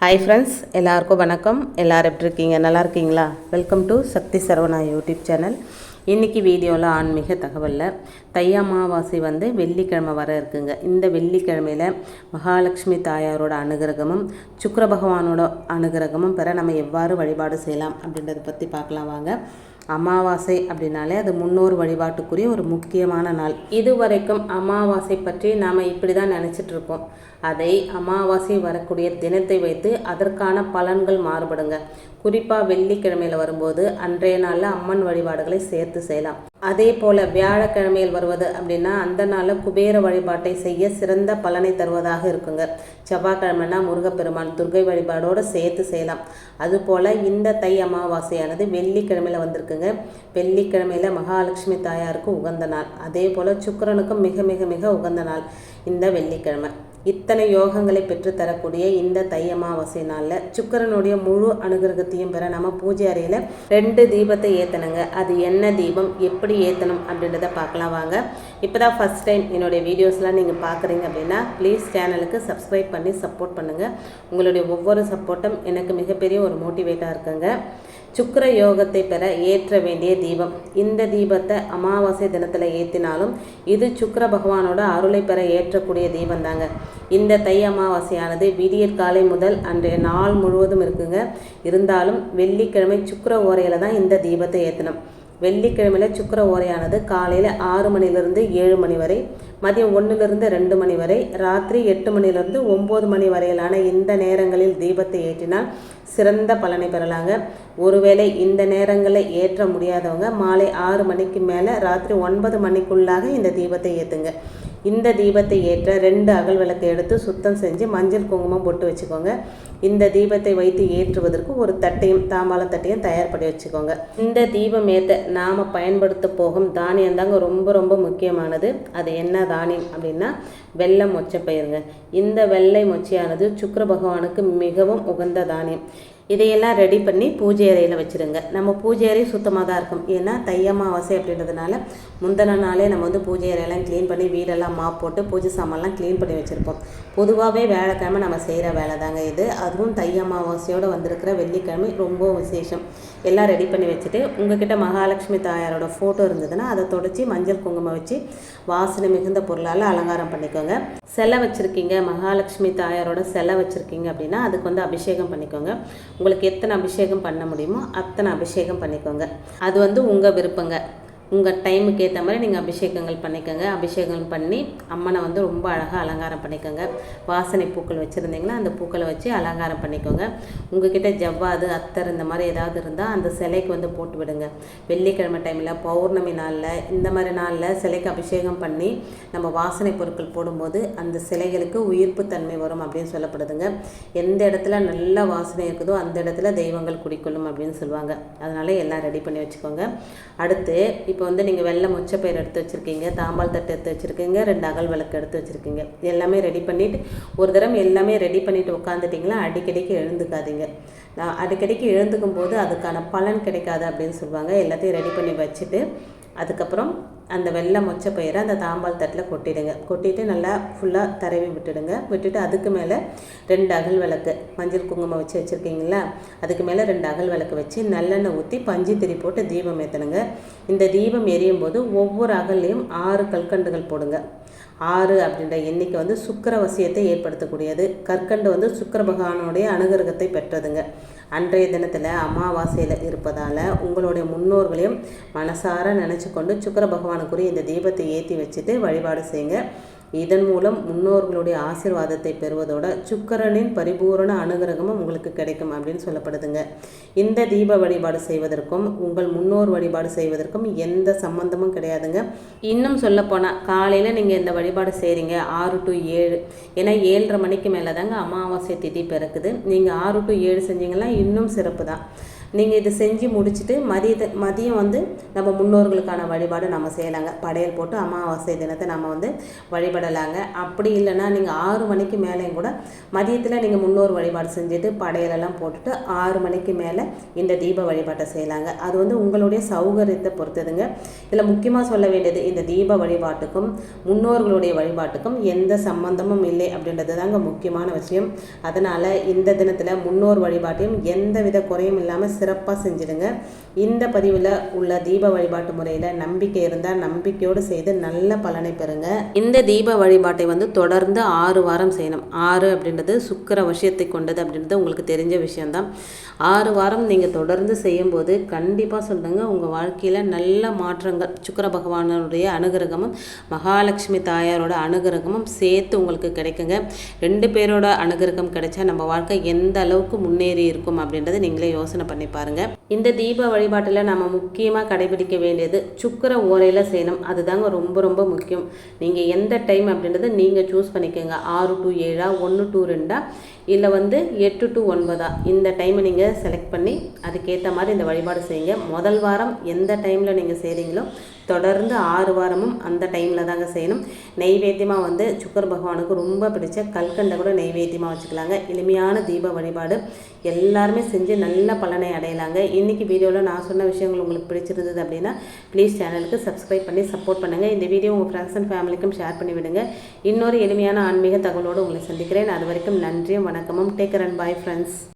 Hi friends, எல்லாருக்கும் வணக்கம். எல்லோரும் எப்படி இருக்கீங்க? நல்லா இருக்கீங்களா? Welcome to Shakti Saravana YouTube channel. இன்றைக்கி வீடியோவில் ஆன்மீக தகவலில் தை அமாவாசை வெள்ளிக்கிழமை வர இருக்குங்க. இந்த வெள்ளிக்கிழமையில் மகாலட்சுமி தாயாரோட அனுகிரகமும் சுக்கிர பகவானோட அனுகிரகமும் பெற நம்ம எவ்வாறு வழிபாடு செய்யலாம் அப்படின்றத பற்றி பார்க்கலாம் வாங்க. அமாவாசை அப்படின்னாலே அது முன்னோர் வழிபாட்டுக்குரிய ஒரு முக்கியமான நாள். இதுவரைக்கும் அமாவாசை பற்றி நாம் இப்படி தான் நினச்சிட்ருக்கோம். அதை அமாவாசை வரக்கூடிய தினத்தை வைத்து அதற்கான பலன்கள் மாறுபடுங்க. குறிப்பாக வெள்ளிக்கிழமையில் வரும்போது அன்றைய நாளில் அம்மன் வழிபாடுகளை சேர்த்து செய்யலாம். அதே போல் வியாழக்கிழமையில் வருவது அப்படின்னா அந்த நாளில் குபேர வழிபாட்டை செய்ய சிறந்த பலனை தருவதாக இருக்குங்க. செவ்வாய்க்கிழமைனா முருகப்பெருமான் துர்கை வழிபாடோடு சேர்த்து செய்யலாம். அதுபோல் இந்த தை அமாவாசையானது வெள்ளிக்கிழமையில் வந்திருக்குங்க. வெள்ளிக்கிழமையில் மகாலட்சுமி தாயாருக்கு உகந்த நாள். அதே போல் சுக்கிரனுக்கும் மிக மிக மிக உகந்த நாள் இந்த வெள்ளிக்கிழமை. இத்தனை யோகங்களை பெற்றுத்தரக்கூடிய இந்த தை அமாவாசை நாளில் சுக்கிரனுடைய முழு அனுகிரகத்தையும் பெற நம்ம பூஜை அறையில் 2 தீபத்தை ஏற்றணுங்க. அது என்ன தீபம், எப்படி ஏற்றணும் அப்படின்றத பார்க்கலாம் வாங்க. இப்போ தான் ஃபஸ்ட் டைம் என்னுடைய வீடியோஸ்லாம் நீங்கள் பார்க்குறீங்க அப்படின்னா ப்ளீஸ் சேனலுக்கு சப்ஸ்கிரைப் பண்ணி சப்போர்ட் பண்ணுங்கள். உங்களுடைய ஒவ்வொரு சப்போர்ட்டும் எனக்கு மிகப்பெரிய ஒரு மோட்டிவேட்டாக இருக்குங்க. சுக்கிர யோகத்தை பெற ஏற்ற வேண்டிய தீபம். இந்த தீபத்தை அமாவாசை தினத்தில் ஏற்றினாலும் இது சுக்கிர பகவானோட அருளை பெற ஏற்றக்கூடிய தீபம் தாங்க. இந்த தை அமாவாசையானது விடியற் காலை முதல் அன்றைய நாள் முழுவதும் இருக்குங்க. இருந்தாலும் வெள்ளிக்கிழமை சுக்கிர ஓரையில் தான் இந்த தீபத்தை ஏற்றணும். வெள்ளிக்கிழமையில் சுக்கிர ஓரையானது காலையில் 6 மணிலிருந்து 7 மணி வரை, மதியம் 1லிருந்து 2 மணி வரை, ராத்திரி 8 மணிலிருந்து 9 மணி வரையிலான இந்த நேரங்களில் தீபத்தை ஏற்றினால் சிறந்த பலனை பெறலாங்க. ஒருவேளை இந்த நேரங்களில் ஏற்ற முடியாதவங்க மாலை 6 மணிக்கு மேலே ராத்திரி 9 மணிக்குள்ளாக இந்த தீபத்தை ஏற்றுங்க. இந்த தீபத்தை ஏற்ற 2 அகல் விளக்கு எடுத்து சுத்தம் செஞ்சு மஞ்சள் குங்குமம் போட்டு வச்சுக்கோங்க. இந்த தீபத்தை வைத்து ஏற்றுவதற்கு ஒரு தட்டையும் தாம்பாள தட்டையும் தயார்படி வச்சுக்கோங்க. இந்த தீபம் ஏற்ற நாம் பயன்படுத்த போகும் தானியம் தாங்க ரொம்ப ரொம்ப முக்கியமானது. அது என்ன தானியம் அப்படின்னா வெள்ளை மொச்சை பயிருங்க. இந்த வெள்ளை மொச்சையானது சுக்கிர பகவானுக்கு மிகவும் உகந்த தானியம். இதையெல்லாம் ரெடி பண்ணி பூஜை அறையில் வச்சுருங்க. நம்ம பூஜை அறை சுத்தமாக தான் இருக்கும். ஏன்னா தை அமாவாசை அப்படின்றதுனால முந்தின நாளே நம்ம பூஜை அறையெல்லாம் க்ளீன் பண்ணி வீடெல்லாம் மாப் போட்டு பூஜை சாமான்லாம் க்ளீன் பண்ணி வச்சுருப்போம். பொதுவாகவே வியாழக்கிழமை நம்ம செய்கிற வேலை தாங்க இது. அதுவும் தை அமாவாசையோடு வந்திருக்கிற வெள்ளிக்கிழமை ரொம்ப விசேஷம். எல்லாம் ரெடி பண்ணி வச்சுட்டு உங்ககிட்ட மகாலட்சுமி தாயாரோட ஃபோட்டோ இருந்ததுன்னா அதை தொடச்சி மஞ்சள் குங்குமம் வச்சு வாசனை மிகுந்த பொருளால் அலங்காரம் பண்ணிக்கோங்க. சிலை வச்சுருக்கீங்க, மகாலட்சுமி தாயாரோட சிலை வச்சுருக்கீங்க அப்படின்னா அதுக்கு அபிஷேகம் பண்ணிக்கோங்க. உங்களுக்கு எத்தனை அபிஷேகம் பண்ண முடியுமோ அத்தனை அபிஷேகம் பண்ணிக்கோங்க. அது உங்கள் விருப்பங்க. உங்கள் டைமுக்கு ஏற்ற மாதிரி நீங்கள் அபிஷேகங்கள் பண்ணிக்கோங்க. அபிஷேகம் பண்ணி அம்மனை ரொம்ப அழகாக அலங்காரம் பண்ணிக்கோங்க. வாசனை பூக்கள் வச்சுருந்தீங்கன்னா அந்த பூக்களை வச்சு அலங்காரம் பண்ணிக்கோங்க. உங்ககிட்ட ஜவ்வாது அத்தர் இந்த மாதிரி ஏதாவது இருந்தால் அந்த சிலைக்கு போட்டு விடுங்க. வெள்ளிக்கிழமை டைமில் பௌர்ணமி நாளில் இந்த மாதிரி நாளில் சிலைக்கு அபிஷேகம் பண்ணி நம்ம வாசனை பொருட்கள் போடும்போது அந்த சிலைகளுக்கு உயிர்ப்பு தன்மை வரும் அப்படின்னு சொல்லப்படுதுங்க. எந்த இடத்துல நல்ல வாசனை இருக்குதோ அந்த இடத்துல தெய்வங்கள் குடிக்கொள்ளும் அப்படின்னு சொல்லுவாங்க. அதனால் எல்லாம் ரெடி பண்ணி வச்சுக்கோங்க. அடுத்து இப்போ நீங்கள் வெள்ளை மொச்சை பயிர் எடுத்து வச்சுருக்கீங்க, தாம்பால் தட்டு எடுத்து வச்சுருக்கீங்க, 2 அகல் விளக்கு எடுத்து வச்சுருக்கீங்க. எல்லாமே ரெடி பண்ணிவிட்டு ஒரு தடவை எல்லாமே ரெடி பண்ணிவிட்டு உட்காந்துட்டிங்களா அடிக்கடிக்கு எழுந்துக்காதீங்க. நான் அடிக்கடிக்கு எழுந்துக்கும் போது அதுக்கான பலன் கிடைக்காது அப்படின்னு சொல்லுவாங்க. எல்லாத்தையும் ரெடி பண்ணி வச்சுட்டு அதுக்கப்புறம் அந்த வெள்ளை மொச்சை பயிரை அந்த தாம்பால் தட்டில் கொட்டிடுங்க. கொட்டிட்டு நல்லா ஃபுல்லாக தடவி விட்டுடுங்க. விட்டுட்டு அதுக்கு மேலே 2 அகல் விளக்கு மஞ்சள் குங்குமம் வச்சு வச்சுருக்கீங்களா, அதுக்கு மேலே 2 அகல் விளக்கு வச்சு நல்லெண்ணெய் ஊற்றி பஞ்சு திரி போட்டு தீபம் ஏற்றணுங்க. இந்த தீபம் எரியும் போது ஒவ்வொரு அகல்லையும் 6 கற்கண்டுகள் போடுங்க. 6 அப்படின்ற எண்ணிக்கை சுக்கிரவசியத்தை ஏற்படுத்தக்கூடியது. கற்கண்டு சுக்கிர பகவானுடைய அனுகிரகத்தை பெற்றதுங்க. அன்றைய தினத்தில் அமாவாசையில் இருப்பதால் உங்களுடைய முன்னோர்களையும் மனசார நினச்சி கொண்டு சுக்கிர பகவானுக்குரிய இந்த தீபத்தை ஏற்றி வச்சுட்டு வழிபாடு செய்யுங்க. இதன் மூலம் முன்னோர்களுடைய ஆசீர்வாதத்தை பெறுவதோட சுக்கிரனின் பரிபூரண அனுகிரகமும் உங்களுக்கு கிடைக்கும் அப்படின்னு சொல்லப்படுதுங்க. இந்த தீப வழிபாடு செய்வதற்கும் உங்கள் முன்னோர் வழிபாடு செய்வதற்கும் எந்த சம்பந்தமும் கிடையாதுங்க. இன்னும் சொல்லப்போனால் காலையில் நீங்கள் இந்த வழிபாடு செய்கிறீங்க 6 to 7, ஏன்னா 7:30 மணிக்கு மேலே தாங்க அமாவாசை திதி பிறக்குது. நீங்கள் 6 to 7 செஞ்சீங்கன்னா இன்னும் சிறப்பு தான். நீங்கள் இது செஞ்சு முடிச்சுட்டு மதியம் வந்து நம்ம முன்னோர்களுக்கான வழிபாடு நம்ம செய்யலாங்க. படையல் போட்டு அமாவாசை தினத்தை நம்ம வந்து வழிபடலாங்க. அப்படி இல்லைன்னா நீங்கள் 6 மணிக்கு மேலேயும் கூட மதியத்தில் நீங்கள் முன்னோர் வழிபாடு செஞ்சுட்டு படையலெல்லாம் போட்டுட்டு 6 மணிக்கு மேலே இந்த தீப வழிபாட்டை செய்யலாங்க. அது வந்து உங்களுடைய சௌகரியத்தை பொறுத்ததுங்க. இதில் முக்கியமாக சொல்ல வேண்டியது, இந்த தீப வழிபாட்டுக்கும் முன்னோர்களுடைய வழிபாட்டுக்கும் எந்த சம்பந்தமும் இல்லை அப்படின்றது தாங்க முக்கியமான விஷயம். அதனால் இந்த தினத்தில் முன்னோர் வழிபாட்டையும் எந்தவித குறையும் இல்லாமல் சிறப்பாக செஞ்சிடுங்க. இந்த பதிவில் உள்ள தீப வழிபாட்டு முறையில் நம்பிக்கை இருந்தால் நம்பிக்கையோடு செய்து நல்ல பலனை பெறுங்க. இந்த தீப வழிபாட்டை வந்து தொடர்ந்து 6 வாரம் செய்யணும். 6 அப்படின்றது சுக்கிர வசியத்தை கொண்டது அப்படின்றது உங்களுக்கு தெரிஞ்ச விஷயம்தான். 6 வாரம் நீங்கள் தொடர்ந்து செய்யும்போது கண்டிப்பாக சொல்லுங்க, உங்கள் வாழ்க்கையில் நல்ல மாற்றங்கள், சுக்கிர பகவானுடைய அனுகிரகமும் மகாலட்சுமி தாயாரோட அனுகிரகமும் சேர்த்து உங்களுக்கு கிடைக்குங்க. 2 பேரோட அனுகிரகம் கிடைச்சா நம்ம வாழ்க்கை எந்த அளவுக்கு முன்னேறி இருக்கும் அப்படின்றத நீங்களே யோசனை பண்ணி பாருங்கள். இந்த தீப வழிபாட்டில் நம்ம முக்கியமாக கடைபிடிக்க வேண்டியது சுக்கிர ஓரையில் செய்யணும். அதுதாங்க ரொம்ப ரொம்ப முக்கியம். நீங்கள் எந்த டைம் அப்படின்றத நீங்கள் சூஸ் பண்ணிக்கோங்க. 6 to 7, 1 to 2, இல்லை வந்து 8 to 9, இந்த டைமை நீங்கள் செலக்ட் பண்ணி அதுக்கேற்ற மாதிரி இந்த வழிபாடு செய்யுங்க. முதல் வாரம் எந்த டைமில் நீங்கள் செய்கிறீங்களோ தொடர்ந்து 6 வாரமும் அந்த டைமில் தாங்க செய்யணும். நெய்வேத்தியமாக வந்து சுக்கர பகவானுக்கு ரொம்ப பிடிச்ச கல்கண்டை கூட நெய்வேத்தியமாக வச்சுக்கலாங்க. எளிமையான தீப வழிபாடு எல்லாருமே செஞ்சு நல்ல பலனை அடையலாங்க. இன்றைக்கி வீடியோவில் நான் சொன்ன விஷயங்கள் உங்களுக்கு பிடிச்சிருந்தது அப்படின்னா ப்ளீஸ் சேனலுக்கு சப்ஸ்கிரைப் பண்ணி சப்போர்ட் பண்ணுங்கள். இந்த வீடியோ உங்கள் ஃப்ரெண்ட்ஸ் அண்ட் ஃபேமிலிக்கும் ஷேர் பண்ணி விடுங்க. இன்னொரு எளிமையான ஆன்மீக தகவலோடு உங்களை சந்திக்கிறேன். அது வரைக்கும் நன்றியும் வணக்கமும். Take care and bye friends.